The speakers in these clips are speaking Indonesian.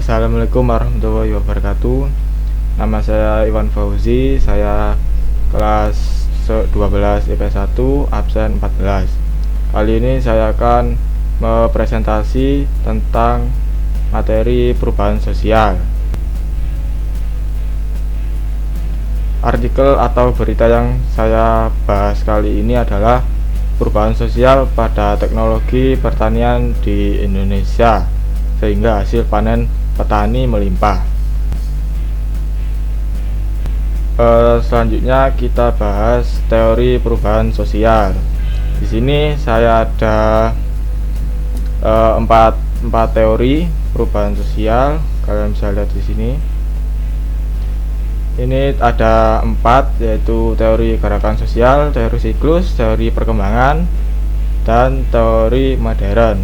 Assalamualaikum warahmatullahi wabarakatuh. Nama saya Iwan Fauzi, saya kelas 12 IPS 1 absen 14. Kali ini saya akan mempresentasi tentang materi perubahan sosial. Artikel atau berita yang saya bahas kali ini adalah perubahan sosial pada teknologi pertanian di Indonesia sehingga hasil panen petani melimpah. Selanjutnya kita bahas teori perubahan sosial. Di sini saya ada empat teori perubahan sosial. Kalian bisa lihat di sini. Ini ada 4, yaitu teori gerakan sosial, teori siklus, teori perkembangan, dan teori modern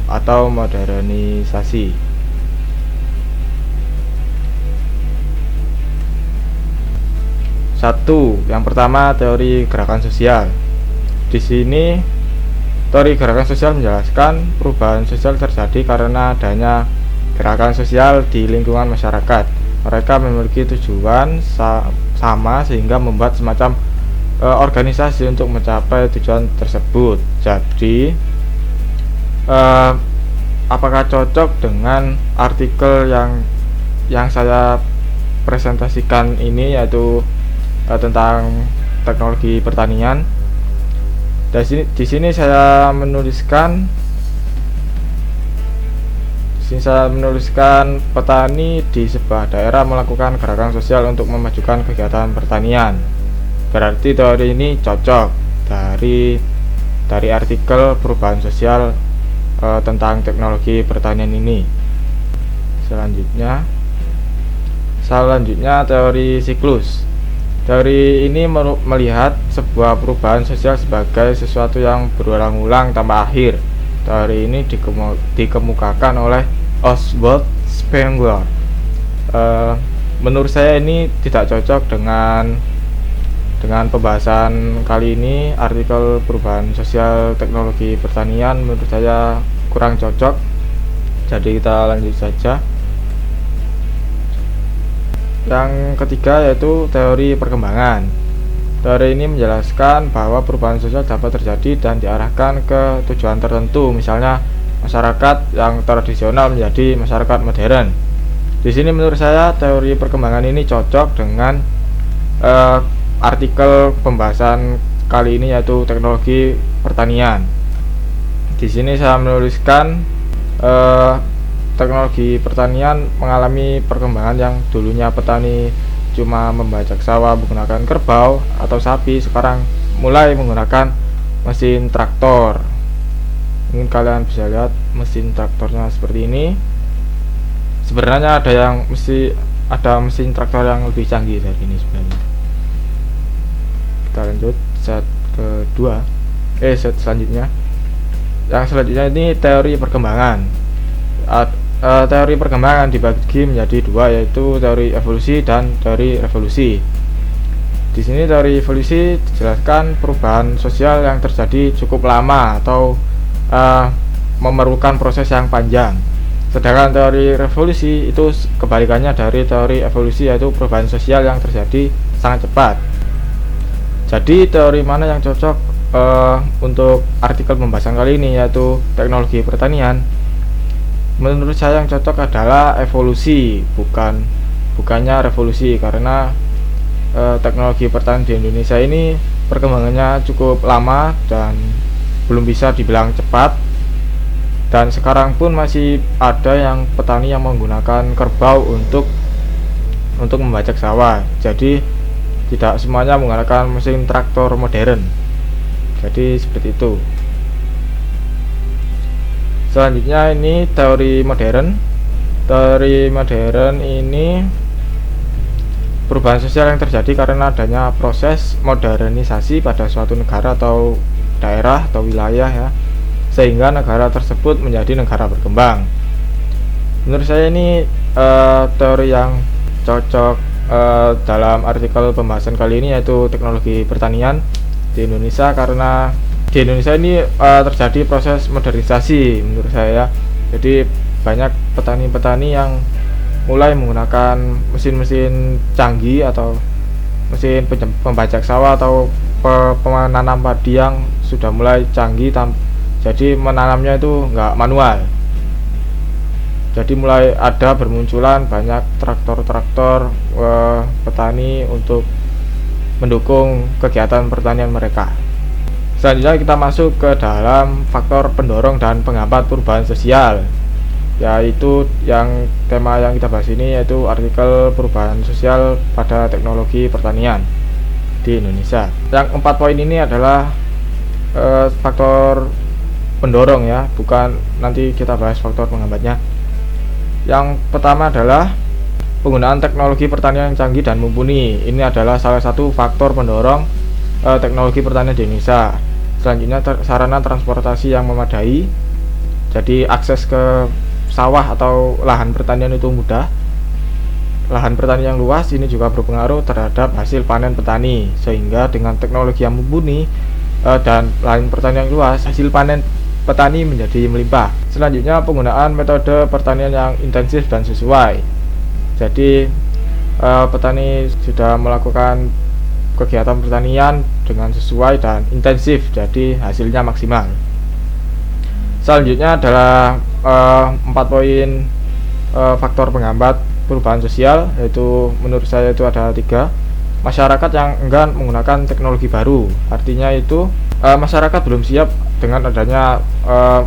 atau modernisasi. Yang pertama teori gerakan sosial. Di sini teori gerakan sosial menjelaskan perubahan sosial terjadi karena adanya gerakan sosial di lingkungan masyarakat. Mereka memiliki tujuan sama sehingga membuat semacam organisasi untuk mencapai tujuan tersebut. Jadi apakah cocok dengan artikel yang saya presentasikan ini, yaitu tentang teknologi pertanian? Di sini saya menuliskan petani di sebuah daerah melakukan gerakan sosial untuk memajukan kegiatan pertanian. Berarti teori ini cocok dari artikel perubahan sosial tentang teknologi pertanian ini. Selanjutnya teori siklus. Teori ini melihat sebuah perubahan sosial sebagai sesuatu yang berulang-ulang tanpa akhir. Teori ini dikemukakan oleh Oswald Spengler. Menurut saya ini tidak cocok dengan pembahasan kali ini. Artikel perubahan sosial teknologi pertanian menurut saya kurang cocok. Jadi kita lanjut saja. Yang ketiga yaitu teori perkembangan. Teori ini menjelaskan bahwa perubahan sosial dapat terjadi dan diarahkan ke tujuan tertentu, misalnya masyarakat yang tradisional menjadi masyarakat modern. Di sini menurut saya teori perkembangan ini cocok dengan artikel pembahasan kali ini, yaitu teknologi pertanian. Di sini saya menuliskan teknologi pertanian mengalami perkembangan yang dulunya petani cuma membajak sawah menggunakan kerbau atau sapi, sekarang mulai menggunakan mesin traktor. Mungkin kalian bisa lihat mesin traktornya seperti ini. Sebenarnya ada mesin traktor yang lebih canggih dari ini sebenarnya. Kita lanjut set selanjutnya. Yang selanjutnya ini teori perkembangan. Teori perkembangan dibagi menjadi 2, yaitu teori evolusi dan teori revolusi. Di sini teori evolusi dijelaskan perubahan sosial yang terjadi cukup lama atau memerlukan proses yang panjang. Sedangkan teori revolusi itu kebalikannya dari teori evolusi, yaitu perubahan sosial yang terjadi sangat cepat. Jadi teori mana yang cocok untuk artikel pembahasan kali ini, yaitu teknologi pertanian? Menurut saya yang cocok adalah evolusi, bukannya revolusi, karena teknologi pertanian di Indonesia ini perkembangannya cukup lama dan belum bisa dibilang cepat. Dan sekarang pun masih ada yang petani yang menggunakan kerbau untuk membajak sawah. Jadi tidak semuanya menggunakan mesin traktor modern. Jadi seperti itu. Selanjutnya ini teori modern. Teori modern ini perubahan sosial yang terjadi karena adanya proses modernisasi pada suatu negara atau daerah atau wilayah, ya, sehingga negara tersebut menjadi negara berkembang. Menurut saya ini teori yang cocok dalam artikel pembahasan kali ini, yaitu teknologi pertanian di Indonesia, karena di Indonesia ini terjadi proses modernisasi menurut saya. Jadi banyak petani-petani yang mulai menggunakan mesin-mesin canggih atau mesin pembajak sawah atau penanam padi yang sudah mulai canggih, jadi menanamnya itu nggak manual. Jadi mulai ada bermunculan banyak traktor-traktor petani untuk mendukung kegiatan pertanian mereka. Selanjutnya kita masuk ke dalam faktor pendorong dan penghambat perubahan sosial, yaitu yang tema yang kita bahas ini yaitu artikel perubahan sosial pada teknologi pertanian di Indonesia. Yang 4 poin ini adalah faktor pendorong ya, bukan, nanti kita bahas faktor penghambatnya. Yang pertama adalah penggunaan teknologi pertanian yang canggih dan mumpuni. Ini adalah salah satu faktor pendorong teknologi pertanian di Indonesia. Selanjutnya sarana transportasi yang memadai, jadi akses ke sawah atau lahan pertanian itu mudah. Lahan pertanian yang luas ini juga berpengaruh terhadap hasil panen petani, sehingga dengan teknologi yang mumpuni dan lahan pertanian yang luas, hasil panen petani menjadi melimpah. Selanjutnya penggunaan metode pertanian yang intensif dan sesuai. Jadi petani sudah melakukan kegiatan pertanian dengan sesuai dan intensif, jadi hasilnya maksimal. Selanjutnya adalah 4 poin faktor penghambat perubahan sosial, yaitu menurut saya itu ada 3. Masyarakat yang enggan menggunakan teknologi baru, artinya itu masyarakat belum siap dengan adanya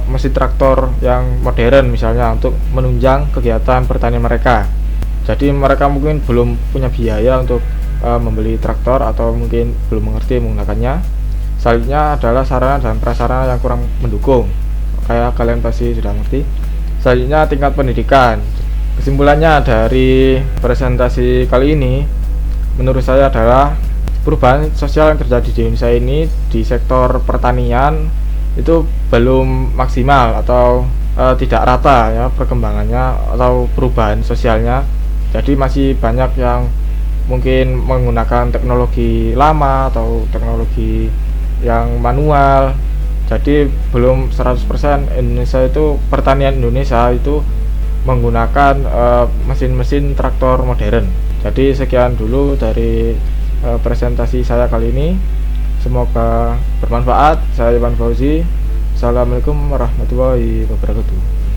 mesin traktor yang modern misalnya untuk menunjang kegiatan pertanian mereka. Jadi mereka mungkin belum punya biaya untuk membeli traktor atau mungkin belum mengerti menggunakannya. Selanjutnya adalah sarana dan prasarana yang kurang mendukung, kayak kalian pasti sudah mengerti. Selanjutnya tingkat pendidikan. Kesimpulannya dari presentasi kali ini menurut saya adalah perubahan sosial yang terjadi di Indonesia ini di sektor pertanian itu belum maksimal atau tidak rata ya perkembangannya atau perubahan sosialnya. Jadi masih banyak yang mungkin menggunakan teknologi lama atau teknologi yang manual. Jadi belum 100% Indonesia itu, pertanian Indonesia itu menggunakan mesin-mesin traktor modern. Jadi sekian dulu dari presentasi saya kali ini. Semoga bermanfaat. Saya Iwan Fauzi. Assalamualaikum warahmatullahi wabarakatuh.